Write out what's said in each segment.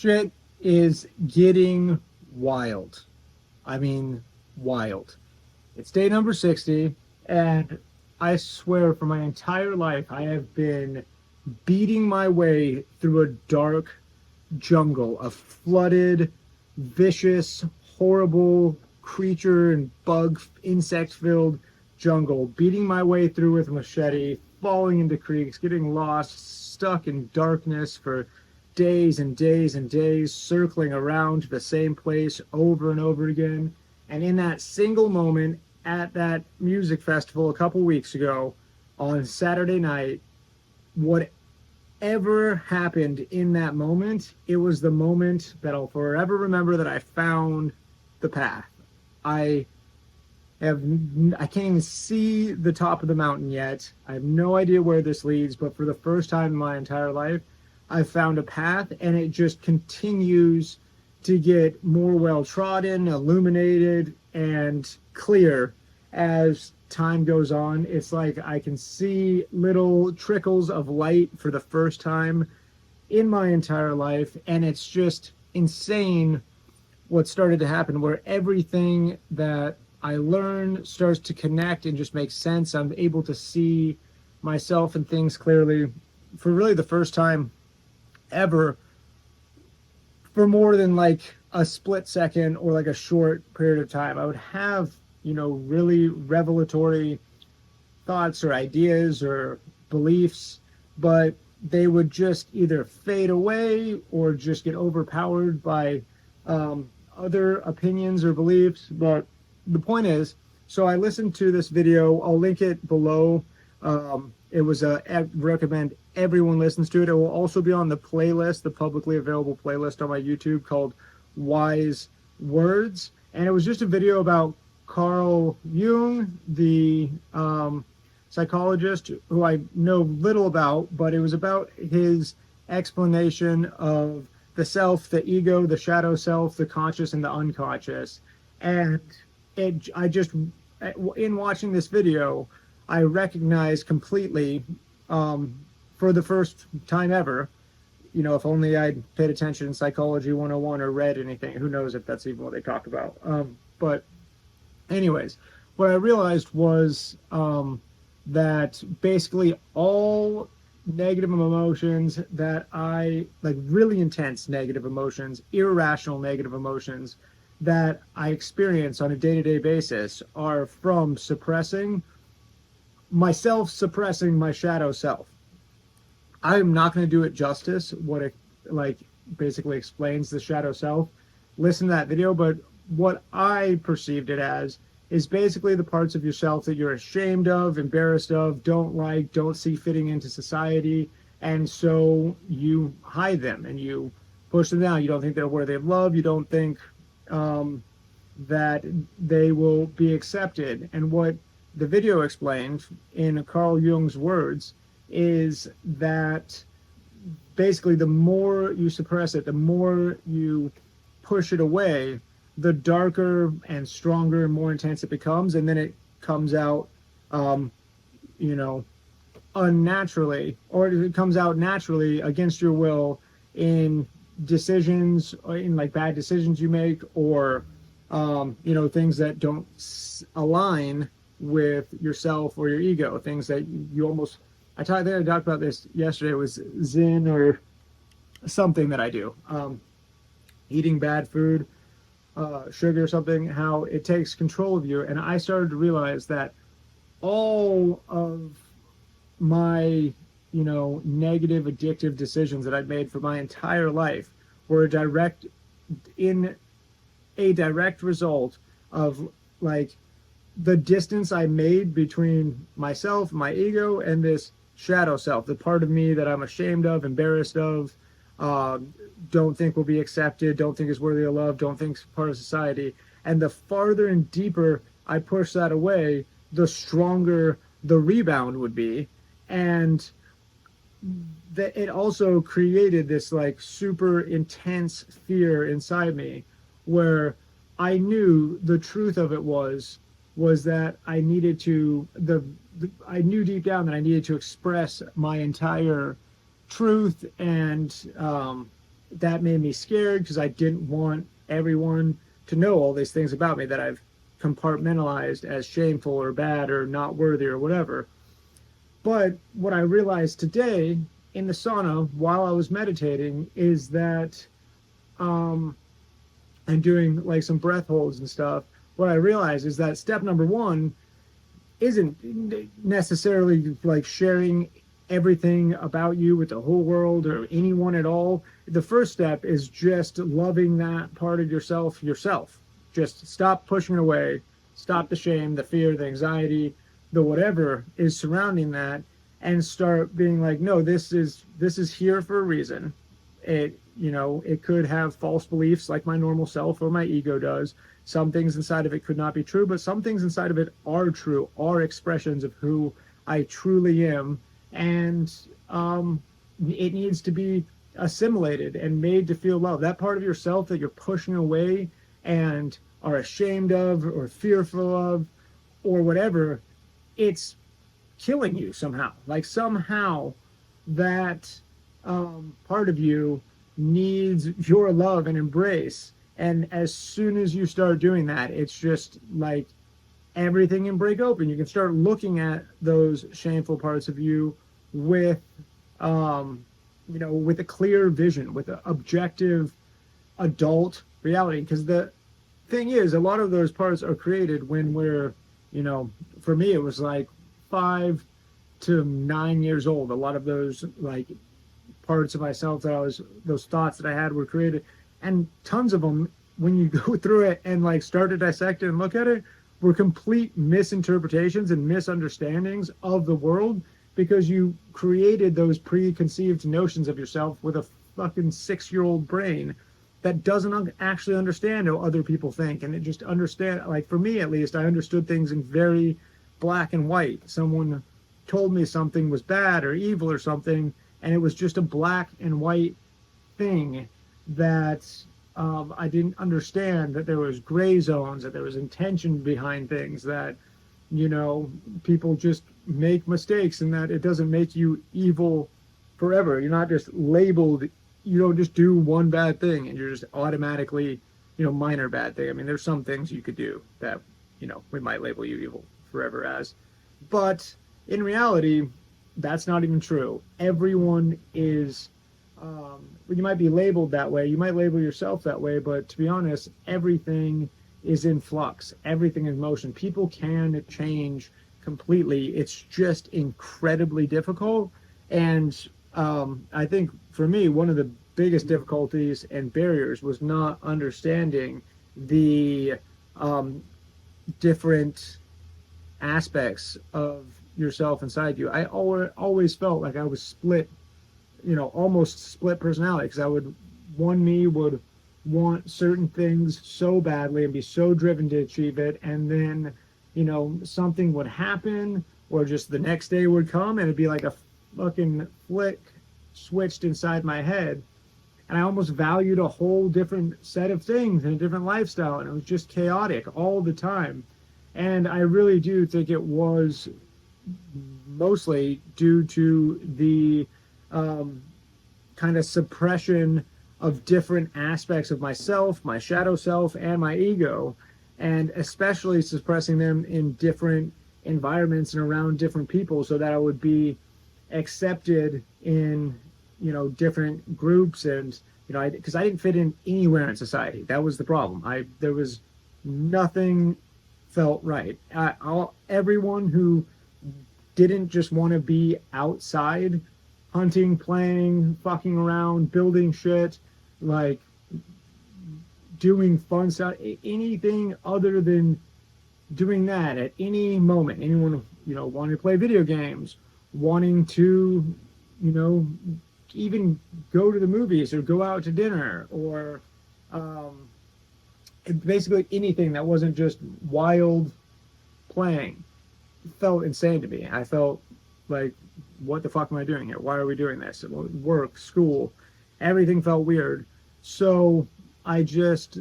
Shit is getting wild. I mean, wild. It's day number 60, and I swear for my entire life I have been beating my way through a dark jungle, a flooded, vicious, horrible creature and bug, insect filled jungle, beating my way through with a machete, falling into creeks, getting lost, stuck in darkness for days and days and days, circling around the same place over and over again. And in that single moment at that music festival a couple weeks ago on Saturday night, whatever happened in that moment, it was the moment that I'll forever remember that I found the path. I I can't even see the top of the mountain yet. I have no idea where this leads, but for the first time in my entire life, I've found a path, and it just continues to get more well trodden, illuminated, and clear as time goes on. It's like I can see little trickles of light for the first time in my entire life, and it's just insane what started to happen, where everything that I learn starts to connect and just make sense. I'm able to see myself and things clearly for really the first time ever, for more than like a split second or like a short period of time. I would have, really revelatory thoughts or ideas or beliefs, but they would just either fade away or just get overpowered by other opinions or beliefs. But the point is, so I listened to this video. I'll link it below. It was I recommend everyone listens to it. It will also be on the playlist, the publicly available playlist on my YouTube called Wise Words. And it was just a video about Carl Jung, the psychologist, who I know little about, but it was about his explanation of the self, the ego, the shadow self, the conscious, and the unconscious. And in watching this video, I recognized completely, for the first time ever, if only I'd paid attention in Psychology 101 or read anything. Who knows if that's even what they talk about. But anyways, what I realized was that basically all negative emotions that really intense negative emotions, irrational negative emotions that I experience on a day-to-day basis are from suppressing my shadow self. I'm not going to do it justice, what it basically explains the shadow self. Listen to that video, but what I perceived it as is basically the parts of yourself that you're ashamed of, embarrassed of, don't see fitting into society, and so you hide them and you push them down. You don't think they're worthy of love. You don't think that they will be accepted. And what the video explained in Carl Jung's words is that basically the more you suppress it, the more you push it away, the darker and stronger and more intense it becomes, and then it comes out unnaturally, or it comes out naturally against your will in decisions, or in bad decisions you make, or things that don't align with yourself or your ego, things that you almost, I talked about this yesterday. It was Zen or something that I do, eating bad food, sugar or something, how it takes control of you. And I started to realize that all of my negative addictive decisions that I'd made for my entire life were a direct result of the distance I made between myself, my ego, and this shadow self, the part of me that I'm ashamed of, embarrassed of, don't think will be accepted, don't think is worthy of love, don't think is part of society. And the farther and deeper I push that away, the stronger the rebound would be. And it also created this super intense fear inside me, where I knew the truth of it was that I needed to, I knew deep down that I needed to express my entire truth and that made me scared because I didn't want everyone to know all these things about me that I've compartmentalized as shameful or bad or not worthy or whatever. But what I realized today in the sauna while I was meditating is that um, and doing like some breath holds and stuff, what I realized is that step number one isn't necessarily like sharing everything about you with the whole world or anyone at all. The first step is just loving that part of yourself yourself. Just stop pushing it away, stop the shame, the fear, the anxiety, the whatever is surrounding that, and start being like, no, this is here for a reason. It could have false beliefs like my normal self or my ego does. Some things inside of it could not be true, but some things inside of it are true, are expressions of who I truly am. And it needs to be assimilated and made to feel love. That part of yourself that you're pushing away and are ashamed of or fearful of or whatever, it's killing you somehow. Like somehow that part of you needs your love and embrace. And as soon as you start doing that, it's just like everything can break open. You can start looking at those shameful parts of you with, with a clear vision, with an objective adult reality. Because the thing is, a lot of those parts are created when we're, for me, it was like 5 to 9 years old. A lot of those like parts of myself those thoughts that I had were created, and tons of them, when you go through it and like start to dissect it and look at it, were complete misinterpretations and misunderstandings of the world, because you created those preconceived notions of yourself with a fucking 6-year-old brain that doesn't actually understand how other people think. And it just understand, like for me at least, I understood things in very black and white. Someone told me something was bad or evil or something, and it was just a black and white thing that I didn't understand, that there was gray zones, that there was intention behind things, that people just make mistakes, and that it doesn't make you evil forever. You're not just labeled, you don't just do one bad thing and you're just automatically, minor bad thing. I mean, there's some things you could do that, we might label you evil forever as, but in reality, that's not even true. Everyone is, you might be labeled that way, you might label yourself that way, but to be honest, everything is in flux, everything is motion. People can change completely. It's just incredibly difficult. And I think for me, one of the biggest difficulties and barriers was not understanding the different aspects of yourself inside you. I always felt like I was split, almost split personality, because one me would want certain things so badly and be so driven to achieve it, and then something would happen, or just the next day would come and it'd be like a fucking flick switched inside my head, and I almost valued a whole different set of things and a different lifestyle, and it was just chaotic all the time. And I really do think it was mostly due to the kind of suppression of different aspects of myself, my shadow self, and my ego, and especially suppressing them in different environments and around different people, so that I would be accepted in different groups. And because I didn't fit in anywhere in society. That was the problem. There was nothing felt right. Everyone who didn't just want to be outside hunting, playing, fucking around, building shit, like doing fun stuff, anything other than doing that at any moment. Anyone, wanting to play video games, wanting to, even go to the movies or go out to dinner, or basically anything that wasn't just wild playing, felt insane to me. I felt like, what the fuck am I doing here? Why are we doing this? Work, school, everything felt weird. So I just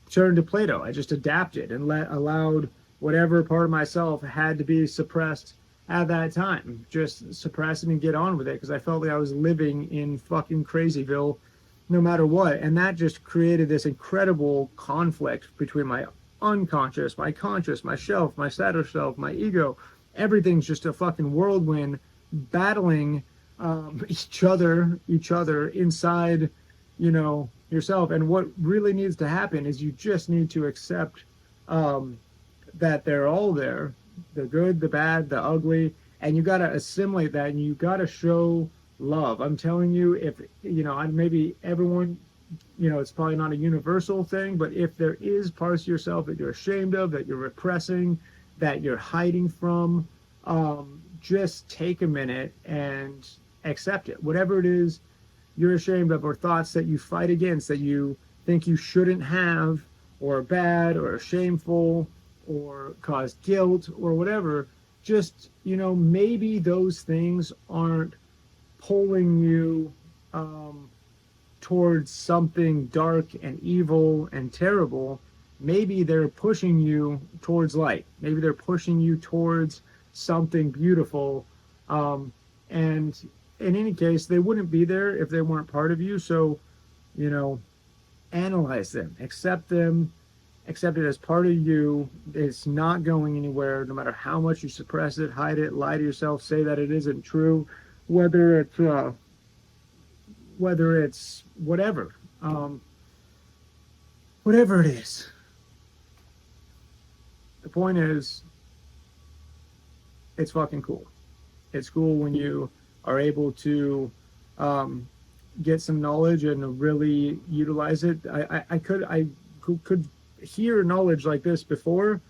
turned to Plato. I just adapted and allowed whatever part of myself had to be suppressed at that time, just suppress it and get on with it because I felt like I was living in fucking Crazyville no matter what. And that just created this incredible conflict between my unconscious, my conscious, my shelf, my shadow self, my ego. Everything's just a fucking whirlwind battling each other inside, yourself. And what really needs to happen is you just need to accept that they're all there, the good, the bad, the ugly, and you got to assimilate that and you got to show love. I'm telling you, if, maybe everyone, it's probably not a universal thing, but if there is parts of yourself that you're ashamed of, that you're repressing, that you're hiding from, just take a minute and accept it. Whatever it is you're ashamed of, or thoughts that you fight against, that you think you shouldn't have, or bad, or shameful, or cause guilt, or whatever, just, maybe those things aren't pulling you towards something dark and evil and terrible. Maybe they're pushing you towards light. Maybe they're pushing you towards something beautiful. And in any case, they wouldn't be there if they weren't part of you. So, analyze them, accept it as part of you. It's not going anywhere, no matter how much you suppress it, hide it, lie to yourself, say that it isn't true, whether it's whatever, whatever it is. The point is, it's fucking cool. It's cool when you are able to get some knowledge and really utilize it. I could hear knowledge like this before,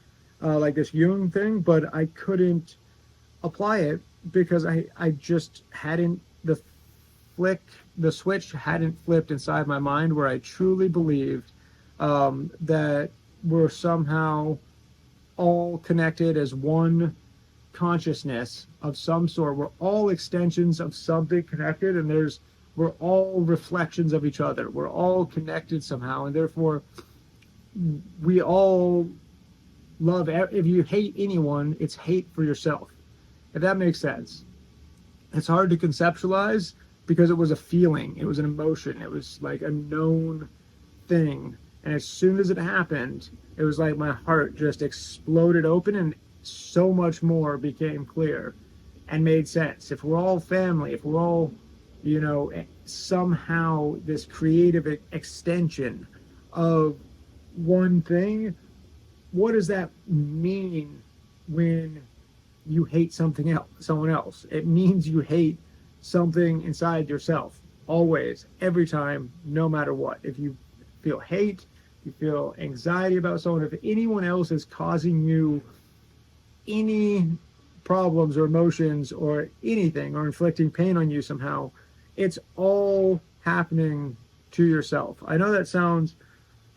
like this Jung thing, but I couldn't apply it because I just hadn't, the switch hadn't flipped inside my mind where I truly believed that we're somehow all connected as one consciousness of some sort. We're all extensions of something connected, and we're all reflections of each other. We're all connected somehow, and therefore we all love. If you hate anyone, it's hate for yourself, if that makes sense. It's hard to conceptualize because it was a feeling, it was an emotion, it was like a known thing. And as soon as it happened, it was like my heart just exploded open and so much more became clear and made sense. If we're all family, if we're all, somehow this creative extension of one thing, what does that mean when you hate someone else? It means you hate something inside yourself, always, every time, no matter what. If you feel hate, you feel anxiety about someone, if anyone else is causing you any problems or emotions or anything, or inflicting pain on you somehow, it's all happening to yourself. I know that sounds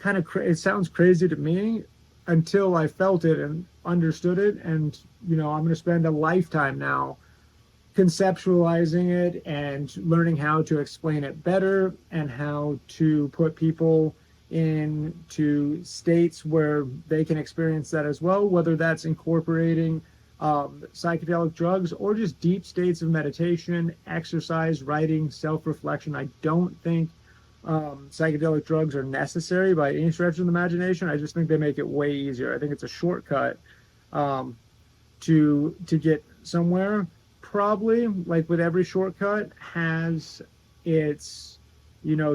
it sounds crazy to me until I felt it and understood it. And I'm going to spend a lifetime now conceptualizing it and learning how to explain it better and how to put people into states where they can experience that as well, whether that's incorporating psychedelic drugs or just deep states of meditation, exercise, writing, self-reflection. I don't think psychedelic drugs are necessary by any stretch of the imagination. I just think they make it way easier. I think it's a shortcut to get somewhere. Probably, like with every shortcut, has its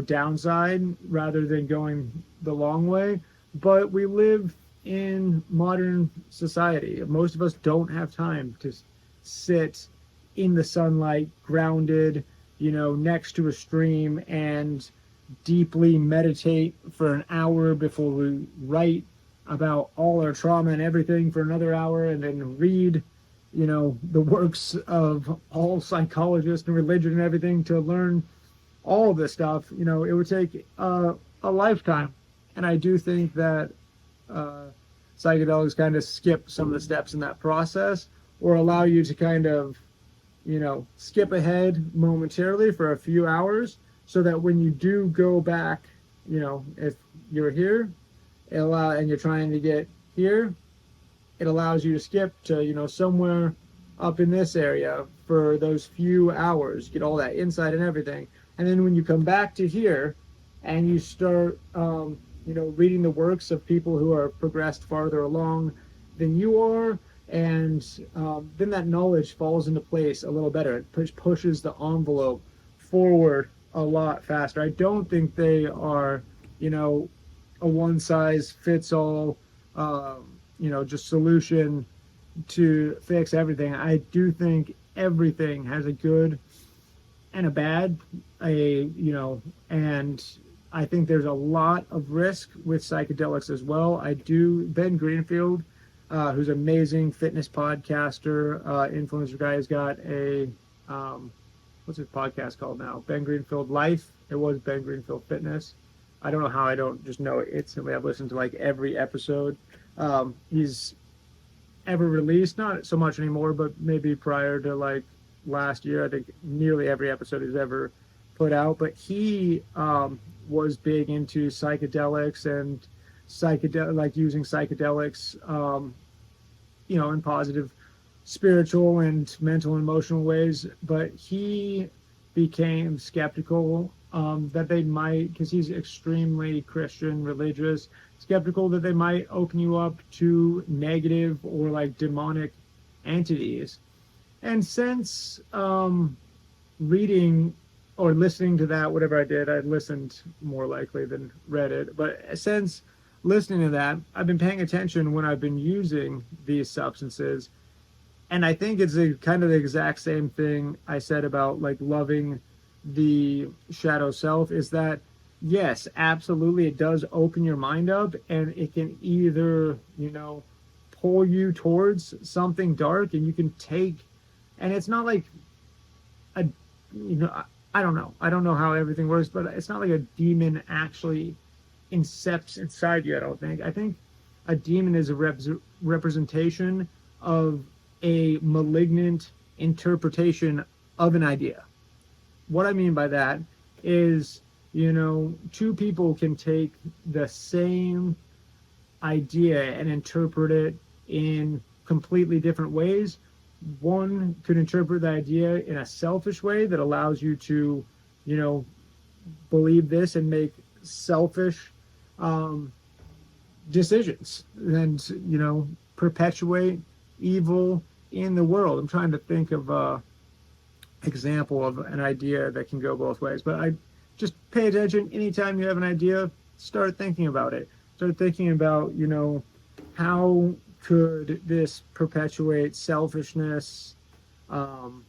downside rather than going the long way. But we live in modern society. Most of us don't have time to sit in the sunlight, grounded, next to a stream and deeply meditate for an hour before we write about all our trauma and everything for another hour, and then read the works of all psychologists and religion and everything to learn all of this stuff. It would take a lifetime. And I do think that psychedelics kind of skip some of the steps in that process, or allow you to kind of, skip ahead momentarily for a few hours, so that when you do go back, if you're here, and you're trying to get here, it allows you to skip to, somewhere up in this area for those few hours, get all that insight and everything. And then when you come back to here and you start, reading the works of people who are progressed farther along than you are, and then that knowledge falls into place a little better. It pushes the envelope forward a lot faster. I don't think they are, a one size fits all, just solution to fix everything. I do think everything has a good and a bad, and I think there's a lot of risk with psychedelics as well. Ben Greenfield, who's an amazing fitness podcaster, influencer guy, has got what's his podcast called now? Ben Greenfield Life. It was Ben Greenfield Fitness. I don't know how I don't just know it instantly. I've listened to like every episode he's ever released. Not so much anymore, but maybe prior to like last year, I think nearly every episode he's ever put out. But he was big into psychedelics and like using psychedelics, in positive spiritual and mental and emotional ways. But he became skeptical that they might, because he's extremely Christian, religious, skeptical that they might open you up to negative or like demonic entities. And since reading or listening to that, whatever I did, I listened more likely than read it. But since listening to that, I've been paying attention when I've been using these substances. And I think it's kind of the exact same thing I said about like loving the shadow self, is that yes, absolutely, it does open your mind up, and it can either, pull you towards something dark, and you can take, and it's not like I don't know how everything works, but it's not like a demon actually incepts inside you. I think a demon is a representation of a malignant interpretation of an idea. What I mean by that is, two people can take the same idea and interpret it in completely different ways. One could interpret the idea in a selfish way that allows you to, believe this and make selfish decisions and, perpetuate evil in the world. I'm trying to think of a example of an idea that can go both ways, but I just pay attention. Anytime you have an idea, start thinking about it. Start thinking about, how could this perpetuate selfishness, and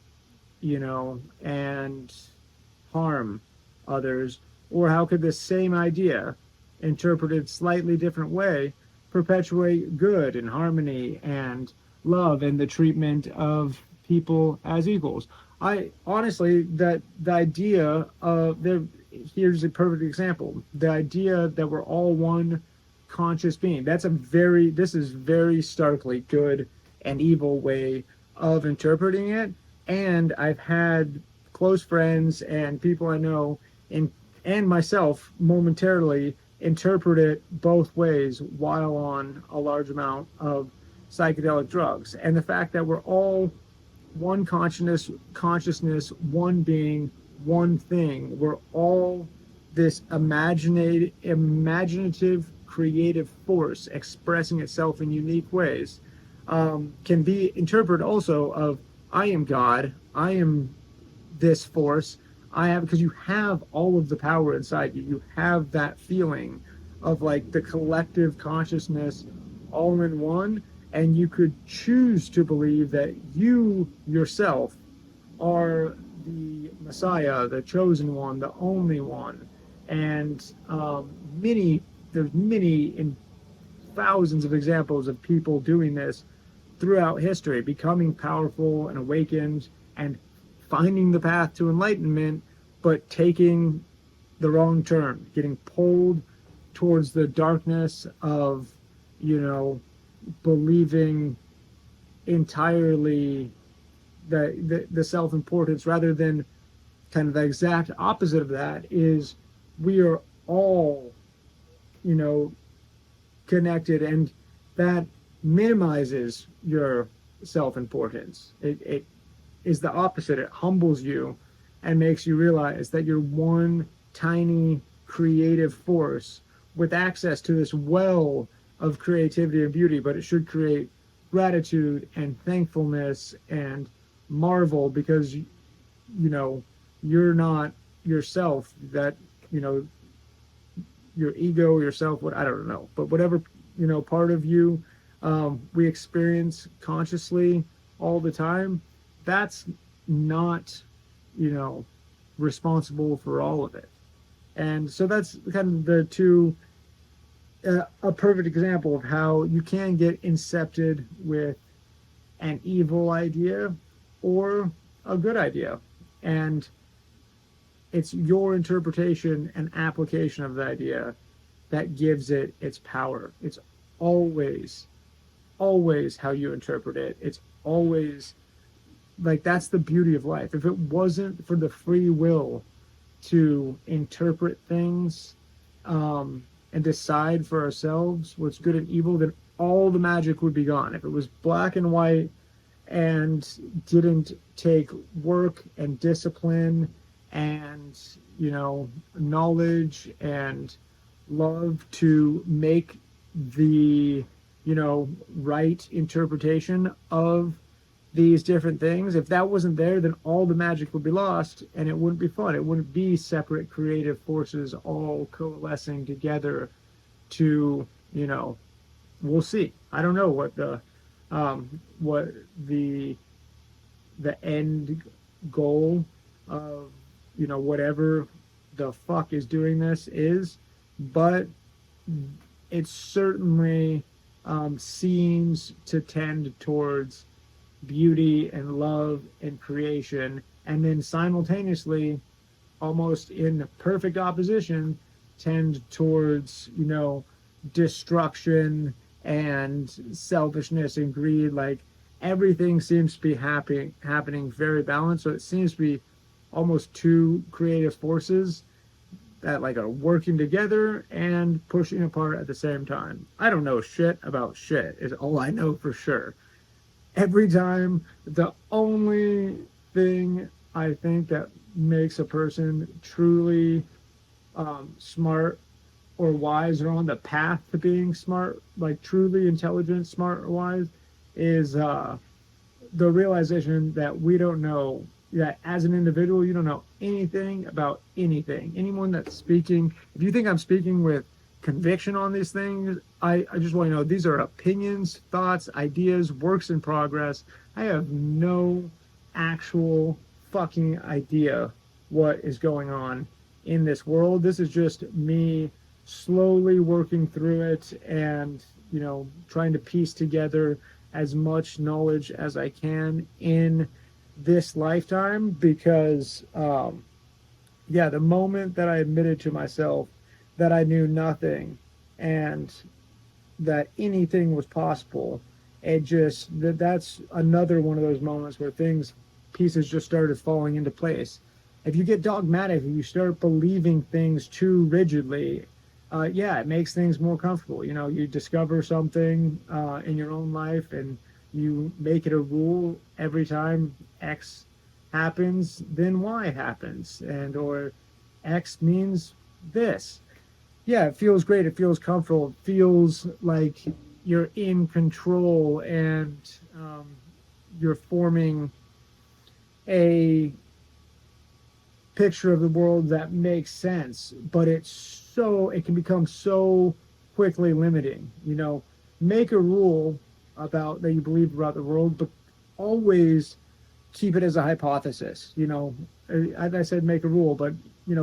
harm others? Or how could this same idea, interpreted slightly different way, perpetuate good and harmony and love and the treatment of people as equals? I honestly, that the idea of here's a perfect example. The idea that we're all one conscious being. This is very starkly good and evil way of interpreting it. And I've had close friends and people I know and myself momentarily interpret it both ways while on a large amount of psychedelic drugs. And the fact that we're all one consciousness, one being, one thing. We're all this imaginative, creative force expressing itself in unique ways. Can be interpreted also of I am God, I am this force, because you have all of the power inside you. You have that feeling of like the collective consciousness all in one. And you could choose to believe that you yourself are the Messiah, the chosen one, the only one. And there's many in thousands of examples of people doing this throughout history, becoming powerful and awakened and finding the path to enlightenment, but taking the wrong turn, getting pulled towards the darkness of, believing entirely the self-importance, rather than kind of the exact opposite of that is we are all, connected, and that minimizes your self-importance. It is the opposite. It humbles you and makes you realize that you're one tiny creative force with access to this well of creativity and beauty, but it should create gratitude and thankfulness and marvel because know you're not yourself, that your ego, yourself, what, I don't know, but whatever part of you we experience consciously all the time, that's not responsible for all of it. And so that's kind of the two a perfect example of how you can get incepted with an evil idea or a good idea. And it's your interpretation and application of the idea that gives it its power. It's always, always how you interpret it. It's always like, that's the beauty of life. If it wasn't for the free will to interpret things and decide for ourselves what's good and evil, then all the magic would be gone. If it was black and white and didn't take work and discipline and knowledge and love to make the right interpretation of these different things, if that wasn't there, then all the magic would be lost and it wouldn't be fun. It wouldn't be separate creative forces all coalescing together to we'll see. I don't know what the end goal of whatever the fuck is doing this is, but it certainly seems to tend towards beauty and love and creation, and then simultaneously, almost in perfect opposition, tend towards destruction and selfishness and greed. Like, everything seems to be happening very balanced. So it seems to be almost two creative forces that like are working together and pushing apart at the same time. I don't know shit about shit, is all I know for sure. Every time, the only thing I think that makes a person truly smart or wise, or on the path to being smart, like truly intelligent, smart or wise, is the realization that we don't know, that as an individual, you don't know anything about anything. Anyone that's speaking, if you think I'm speaking with conviction on these things, I just want to know these are opinions, thoughts, ideas, works in progress. I have no actual fucking idea what is going on in this world. This is just me slowly working through it and trying to piece together as much knowledge as I can in this lifetime, because the moment that I admitted to myself that I knew nothing and that anything was possible, that's another one of those moments where pieces just started falling into place. If you get dogmatic, if you start believing things too rigidly, it makes things more comfortable. You discover something in your own life and you make it a rule. Every time X happens, then Y happens, or X means this. Yeah, it feels great. It feels comfortable. It feels like you're in control and you're forming a picture of the world that makes sense. But it can become so quickly limiting. Make a rule about that you believe about the world, but always keep it as a hypothesis. As I said, make a rule, but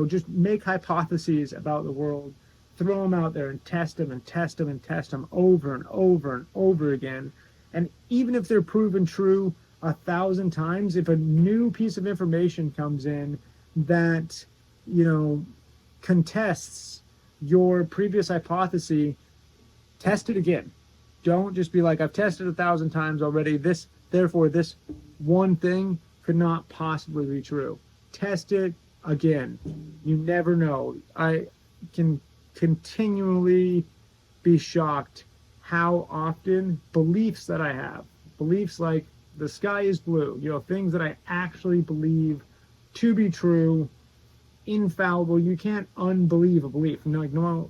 just make hypotheses about the world. Throw them out there and test them and test them and test them over and over and over again. And even if they're proven true 1,000 times, if a new piece of information comes in that, contests your previous hypothesis, test it again. Don't just be like, I've tested 1,000 times already. Therefore, this one thing could not possibly be true. Test it again. You never know. I can continually be shocked how often beliefs that I have beliefs like the sky is blue, things that I actually believe to be true, infallible. You can't unbelieve a belief. Like no,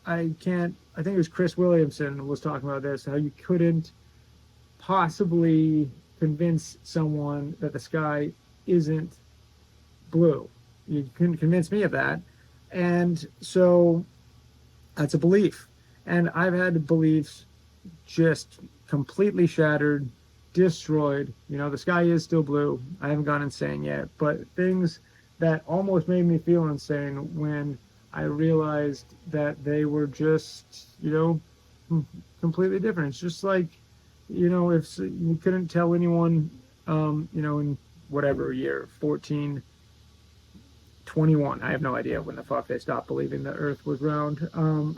I can't. I think it was Chris Williamson was talking about this. How you couldn't possibly convince someone that the sky isn't blue. You couldn't convince me of that, and so that's a belief. And I've had beliefs just completely shattered, destroyed. The sky is still blue. I haven't gone insane yet, but things that almost made me feel insane when I realized that they were just, completely different. It's just like, if you couldn't tell anyone, in whatever year, 1421, I have no idea when the fuck they stopped believing the earth was round,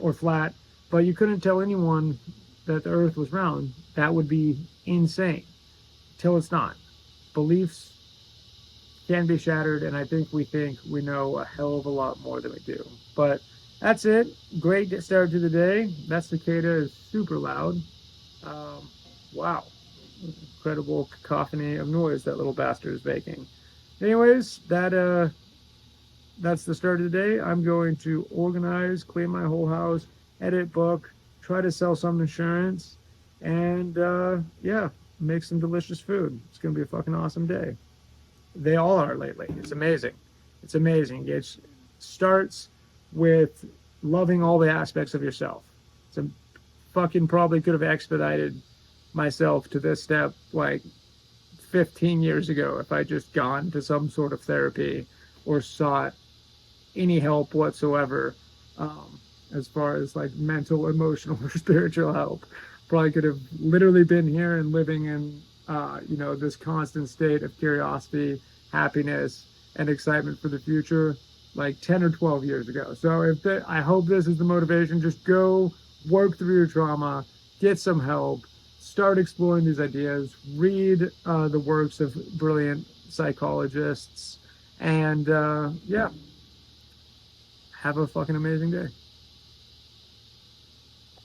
or flat, but you couldn't tell anyone that the earth was round. That would be insane. Till it's not. Beliefs can be shattered, and I think we know a hell of a lot more than we do. But that's it. Great start to the day. That cicada is super loud. Wow. Incredible cacophony of noise that little bastard is making. Anyways, that's the start of the day. I'm going to organize, clean my whole house, edit book, try to sell some insurance, and make some delicious food. It's going to be a fucking awesome day. They all are lately. It's amazing. It's amazing. It starts with loving all the aspects of yourself. It's a fucking probably could have expedited myself to this step like 15 years ago if I just gone to some sort of therapy or sought any help whatsoever, as far as like mental, emotional, or spiritual help. Probably could have literally been here and living in this constant state of curiosity, happiness, and excitement for the future like 10 or 12 years ago. So I hope this is the motivation. Just go work through your trauma, get some help, start exploring these ideas, read the works of brilliant psychologists, and have a fucking amazing day.